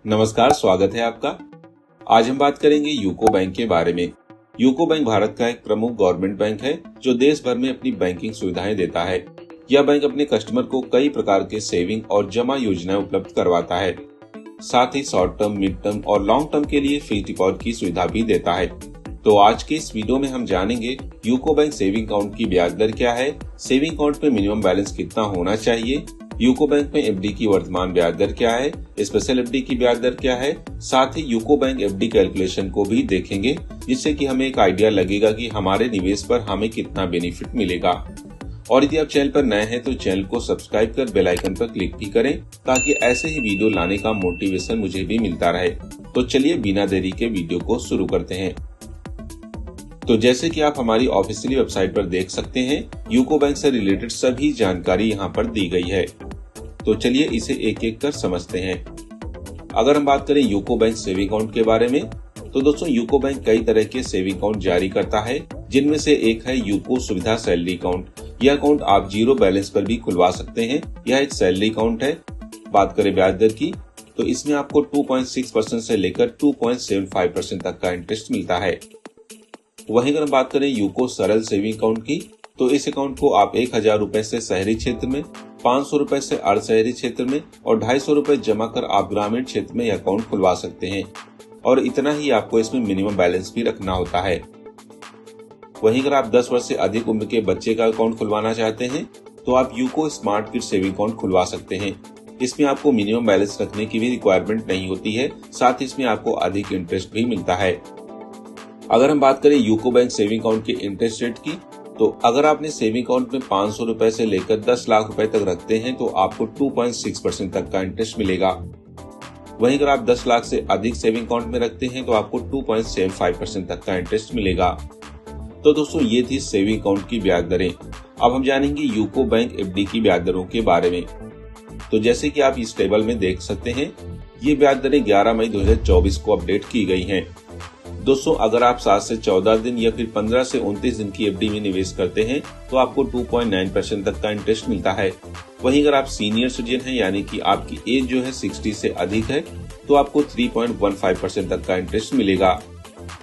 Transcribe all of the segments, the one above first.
नमस्कार, स्वागत है आपका। आज हम बात करेंगे यूको बैंक के बारे में। यूको बैंक भारत का एक प्रमुख गवर्नमेंट बैंक है जो देश भर में अपनी बैंकिंग सुविधाएं देता है। यह बैंक अपने कस्टमर को कई प्रकार के सेविंग और जमा योजनाएं उपलब्ध करवाता है। साथ ही शॉर्ट टर्म, मिड टर्म और लॉन्ग टर्म के लिए फिक्स्ड डिपॉजिट की सुविधा भी देता है। तो आज के इस वीडियो में हम जानेंगे यूको बैंक सेविंग अकाउंट की ब्याज दर क्या है, सेविंग अकाउंट में मिनिमम बैलेंस कितना होना चाहिए, यूको बैंक में एफडी की वर्तमान ब्याज दर क्या है, स्पेशल एफडी की ब्याज दर क्या है। साथ ही यूको बैंक एफडी कैलकुलेशन को भी देखेंगे, जिससे कि हमें एक आइडिया लगेगा कि हमारे निवेश पर हमें कितना बेनिफिट मिलेगा। और यदि आप चैनल पर नए हैं तो चैनल को सब्सक्राइब कर बेल आइकन पर क्लिक भी करें, ताकि ऐसे ही वीडियो लाने का मोटिवेशन मुझे भी मिलता रहे। तो चलिए बिना देरी के वीडियो को शुरू करते हैं। तो जैसे कि आप हमारी ऑफिशियली वेबसाइट पर देख सकते हैं, यूको बैंक से रिलेटेड सभी जानकारी यहाँ पर दी गई है। तो चलिए इसे एक एक कर समझते हैं। अगर हम बात करें यूको बैंक सेविंग अकाउंट के बारे में, तो दोस्तों यूको बैंक कई तरह के सेविंग अकाउंट जारी करता है, जिनमें से एक है यूको सुविधा सैलरी अकाउंट। यह अकाउंट आप जीरो बैलेंस पर भी खुलवा सकते हैं। यह एक सैलरी अकाउंट है। बात करें ब्याज दर की, तो इसमें आपको 2.6% से लेकर 2.75% तक का इंटरेस्ट मिलता है। वहीं अगर हम बात करें यूको सरल सेविंग अकाउंट की, तो इस अकाउंट को आप 1000 रुपए से शहरी क्षेत्र में, 500 रुपए से अर्ध शहरी क्षेत्र में और 250 रुपए जमा कर आप ग्रामीण क्षेत्र में यह अकाउंट खुलवा सकते हैं। और इतना ही आपको इसमें मिनिमम बैलेंस भी रखना होता है। वहीं अगर आप 10 वर्ष से अधिक उम्र के बच्चे का अकाउंट खुलवाना चाहते हैं, तो आप UCO smart kid saving account खुलवा सकते हैं। इसमें आपको मिनिमम बैलेंस रखने की भी रिक्वायरमेंट नहीं होती है। साथ ही इसमें आपको अधिक इंटरेस्ट भी मिलता है। अगर हम बात करें यूको बैंक सेविंग अकाउंट के इंटरेस्ट रेट की, तो अगर आपने सेविंग अकाउंट में 500 रुपए से लेकर 10 लाख रुपए तक रखते हैं, तो आपको 2.6% तक का इंटरेस्ट मिलेगा। वहीं अगर आप 10 लाख से अधिक सेविंग अकाउंट में रखते हैं, तो आपको 2.75% तक का इंटरेस्ट मिलेगा। तो दोस्तों, ये थी सेविंग अकाउंट की ब्याज दरें। अब हम जानेंगे यूको बैंक एफडी की ब्याज दरों के बारे में। तो जैसे कि आप इस टेबल में देख सकते हैं, ये ब्याज दरें 11 मई 2024 को अपडेट की गई हैं। दोस्तों, अगर आप 7 से 14 दिन या फिर 15 से 29 दिन की एफडी में निवेश करते हैं, तो आपको 2.9% तक का इंटरेस्ट मिलता है। वहीं अगर आप सीनियर सिटीजन हैं, यानी कि आपकी एज जो है 60 से अधिक है, तो आपको 3.15% तक का इंटरेस्ट मिलेगा।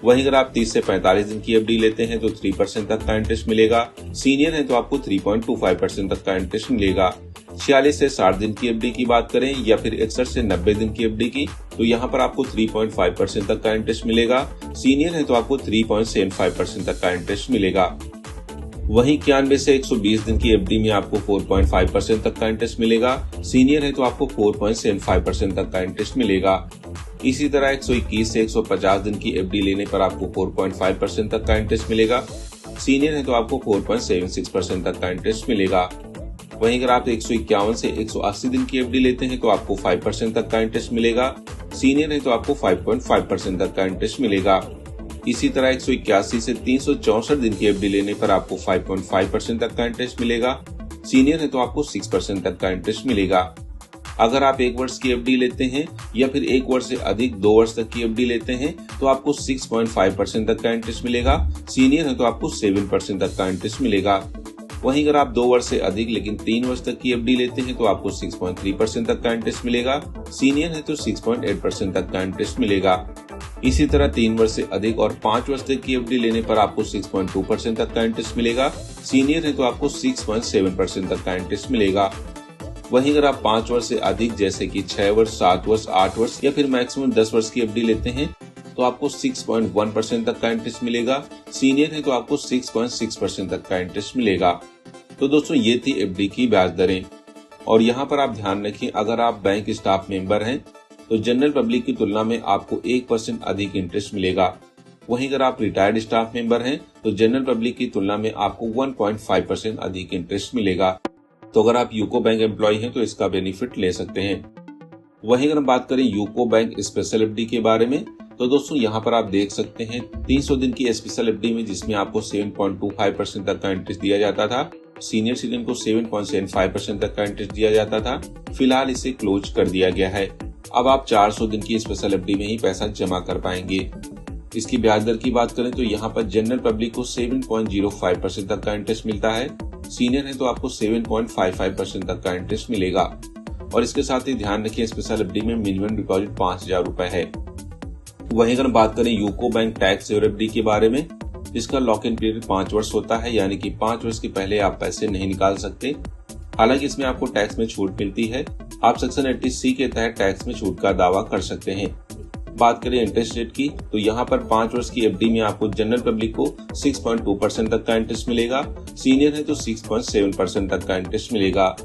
वहीं अगर आप 30 से 45 दिन की एफडी लेते हैं, तो 3% तक का इंटरेस्ट मिलेगा। सीनियर है तो आपको 3.25% तक का इंटरेस्ट मिलेगा। 46 से 60 दिन की एफडी की बात करें या फिर 61 से 90 दिन की एफडी की, तो यहाँ पर आपको 3.5% तक का इंटरेस्ट मिलेगा। सीनियर है तो आपको 3.75% तक का इंटरेस्ट मिलेगा। वहीं 91 से 120 दिन की एफडी में आपको 4.5% तक का इंटरेस्ट मिलेगा। सीनियर है तो आपको 4.75% तक का इंटरेस्ट मिलेगा। इसी तरह 121 से 150 दिन की एफडी लेने पर आपको 4.5% तक का इंटरेस्ट मिलेगा। सीनियर है तो आपको 4.76% तक का इंटरेस्ट मिलेगा। वहीं अगर आप 151 से 180 दिन की एफडी लेते हैं, तो आपको 5% तक का इंटरेस्ट मिलेगा। सीनियर है तो आपको 5.5% तक का इंटरेस्ट मिलेगा। इसी तरह 181 से 364 दिन की एफडी लेने पर आपको 5.5% तक का इंटरेस्ट मिलेगा। सीनियर है तो आपको 6% तक का इंटरेस्ट मिलेगा। अगर आप 1 वर्ष की एफडी लेते हैं या फिर 1 वर्ष से अधिक 2 वर्ष तक की एफडी लेते हैं, तो आपको 6.5% तक का इंटरेस्ट मिलेगा। सीनियर है तो आपको 7% तक का इंटरेस्ट मिलेगा। वहीं अगर आप 2 वर्ष से अधिक लेकिन 3 वर्ष तक की एफडी लेते हैं, तो आपको 6.3% तक का इंटरेस्ट मिलेगा। सीनियर है तो 6.8% तक का इंटरेस्ट मिलेगा। इसी तरह 3 वर्ष से अधिक और 5 वर्ष तक की एफडी लेने पर आपको 6.2% तक का इंटरेस्ट मिलेगा। सीनियर है तो आपको 6.7% तक का इंटरेस्ट मिलेगा। वहीं अगर आप 5 वर्ष से अधिक जैसे कि 6 वर्ष, 7 वर्ष, 8 वर्ष या फिर मैक्सिमम 10 वर्ष की एफडी लेते हैं, तो आपको 6.1% तक का इंटरेस्ट मिलेगा। सीनियर है तो आपको 6.6% तक का इंटरेस्ट मिलेगा। तो दोस्तों, ये थी एफडी की ब्याज दरें। और यहाँ पर आप ध्यान रखें, अगर आप बैंक स्टाफ मेंबर हैं, तो जनरल पब्लिक की तुलना में आपको 1% अधिक इंटरेस्ट मिलेगा। वहीं अगर आप रिटायर्ड स्टाफ मेंबर हैं, तो जनरल पब्लिक की तुलना में आपको 1.5% अधिक इंटरेस्ट मिलेगा। तो अगर आप यूको बैंक एम्प्लॉय हैं, तो इसका बेनिफिट ले सकते हैं। वहीं अगर हम बात करें यूको बैंक स्पेशल एफडी के बारे में, तो दोस्तों यहाँ पर आप देख सकते हैं 300 दिन की स्पेशल एफडी में, जिसमें आपको 7.25% तक का इंटरेस्ट दिया जाता था। सीनियर सिटीजन को 7.75% तक का इंटरेस्ट दिया जाता था। फिलहाल इसे क्लोज कर दिया गया है। अब आप 400 दिन की स्पेशल एफडी में ही पैसा जमा कर पाएंगे। इसकी ब्याज दर की बात करें तो यहाँ पर जनरल पब्लिक को 7.05% तक का इंटरेस्ट मिलता है। सीनियर है तो आपको 7.55% तक का इंटरेस्ट मिलेगा। और इसके साथ ही ध्यान रखिए स्पेशल एफडी में मिनिमम डिपॉजिट 5,000 रुपए है। वहीं अगर बात करें UCO bank tax saver FD के बारे में, इसका लॉक इन पीरियड 5 वर्ष होता है, यानी कि 5 वर्ष के पहले आप पैसे नहीं निकाल सकते। हालांकि इसमें आपको टैक्स में छूट मिलती है। आप सेक्शन 80C के तहत टैक्स में छूट का दावा कर सकते हैं। बात करें इंटरेस्ट रेट की, तो यहाँ पर 5 वर्ष की एफडी में आपको जनरल पब्लिक को 6.2% तक का इंटरेस्ट मिलेगा, सीनियर है तो 6.7% तक का इंटरेस्ट मिलेगा।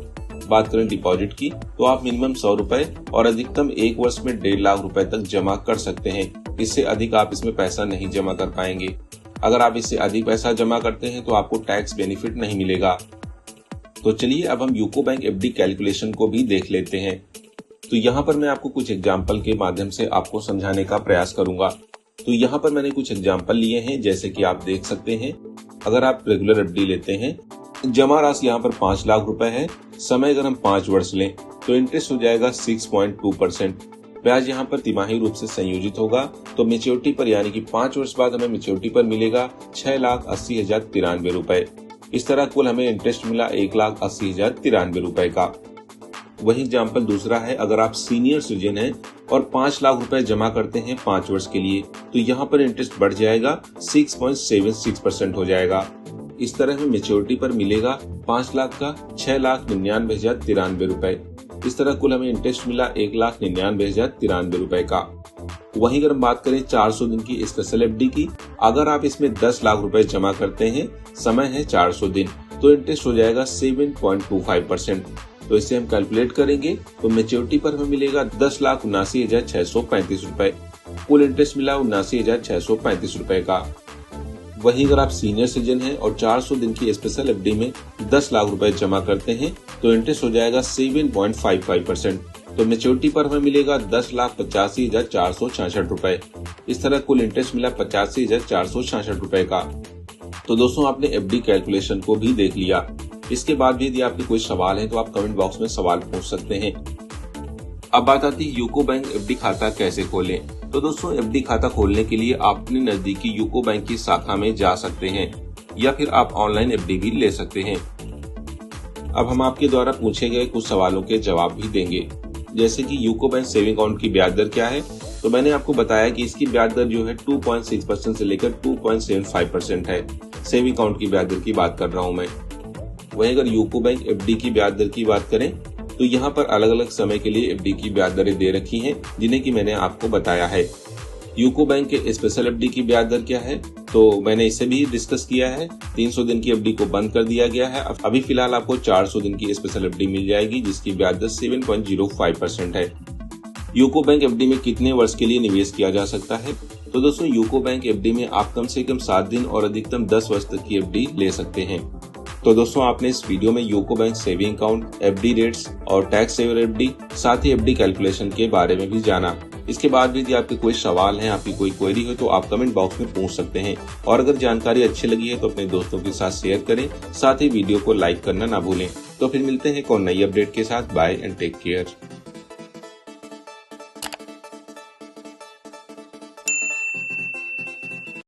बात करें डिपॉजिट की, तो आप मिनिमम 100 रुपए और अधिकतम 1 वर्ष में 1.5 लाख रुपए तक जमा कर सकते हैं। इससे अधिक आप इसमें पैसा नहीं जमा कर पाएंगे। अगर आप इससे अधिक पैसा जमा करते हैं तो आपको टैक्स बेनिफिट नहीं मिलेगा। तो चलिए अब हम यूको बैंक एफडी कैलकुलेशन को भी देख लेते हैं। तो यहाँ पर मैं आपको कुछ एग्जाम्पल के माध्यम से आपको समझाने का प्रयास करूंगा। तो यहाँ पर मैंने कुछ एग्जाम्पल लिए हैं, जैसे कि आप देख सकते हैं। अगर आप रेगुलर एफडी लेते हैं, जमा राशि यहाँ पर 5 लाख रुपए है, समय अगर हम 5 वर्ष लें तो इंटरेस्ट हो जाएगा 6.2%। ब्याज यहाँ पर तिमाही रूप से संयोजित होगा, तो मेच्योरिटी पर यानी कि 5 वर्ष बाद हमें मेच्योरिटी पर मिलेगा 6,80,093 रुपए। इस तरह कुल हमें इंटरेस्ट मिला 1,80,093 रुपए का। वही एग्जाम्पल दूसरा है, अगर आप सीनियर सिटीजन हैं और 5 लाख रुपए जमा करते हैं 5 वर्ष के लिए, तो यहाँ पर इंटरेस्ट बढ़ जाएगा 6.76% हो जाएगा। इस तरह हमें मेच्योरिटी पर मिलेगा 5 लाख का 6,99,093 रुपए। इस तरह कुल हमें इंटरेस्ट मिला 1,99,093 रुपए का। वहीं अगर हम बात करें 400 दिन की स्पेशल एफडी की, अगर आप इसमें 10 लाख रुपए जमा करते हैं, समय है 400 दिन, तो इंटरेस्ट हो जाएगा 7.25%। तो इसे हम कैलकुलेट करेंगे तो मेच्योरिटी पर हमें मिलेगा 10,79,635 रुपए। कुल इंटरेस्ट मिला 79,635 रुपए का। वहीं अगर आप सीनियर सिटीजन हैं और 400 दिन की स्पेशल एफडी में 10 लाख रुपए जमा करते हैं, तो इंटरेस्ट हो जाएगा 7.55%। तो मेच्योरिटी पर हमें मिलेगा 10,85,466 रुपए। इस तरह कुल इंटरेस्ट मिला 85,466 रुपए का। तो दोस्तों आपने एफडी कैलकुलेशन को भी देख लिया। इसके बाद भी यदि आपके कोई सवाल है तो आप कमेंट बॉक्स में सवाल पूछ सकते हैं। अब बात आती है यूको बैंक एफडी खाता कैसे खोलें। तो दोस्तों एफडी खाता खोलने के लिए आप अपने नजदीकी यूको बैंक की शाखा में जा सकते हैं, या फिर आप ऑनलाइन एफडी भी ले सकते हैं। अब हम आपके द्वारा पूछे गए कुछ सवालों के जवाब भी देंगे, जैसे कि यूको बैंक सेविंग अकाउंट की ब्याज दर क्या है। तो मैंने आपको बताया कि इसकी ब्याज दर जो है 2.6% से लेकर 2.75% है। सेविंग अकाउंट की ब्याज दर की बात कर रहा हूँ मैं। वहीं अगर यूको बैंक एफडी की ब्याज दर की बात करें, तो यहाँ पर अलग अलग समय के लिए एफडी की ब्याज दरें दे रखी हैं, जिन्हें कि मैंने आपको बताया है। यूको बैंक के स्पेशल एफडी की ब्याज दर क्या है, तो मैंने इसे भी डिस्कस किया है। 300 दिन की एफडी को बंद कर दिया गया है। अभी फिलहाल आपको 400 दिन की स्पेशल एफडी मिल जाएगी, जिसकी ब्याज दर 7.05% है। यूको बैंक एफडी में कितने वर्ष के लिए निवेश किया जा सकता है। तो दोस्तों यूको बैंक एफडी में आप कम से कम 7 दिन और अधिकतम 10 वर्ष तक की एफडी ले सकते हैं। तो दोस्तों आपने इस वीडियो में UCO bank saving account, FD rates और टैक्स सेवर एफडी, साथ ही एफडी कैलकुलेशन के बारे में भी जाना। इसके बाद भी यदि आपके कोई सवाल है, आपकी कोई क्वेरी हो, तो आप कमेंट बॉक्स में पूछ सकते हैं। और अगर जानकारी अच्छी लगी है तो अपने दोस्तों के साथ शेयर करें, साथ ही वीडियो को लाइक करना ना भूलें। तो फिर मिलते हैं एक और नई अपडेट के साथ। Bye and take care.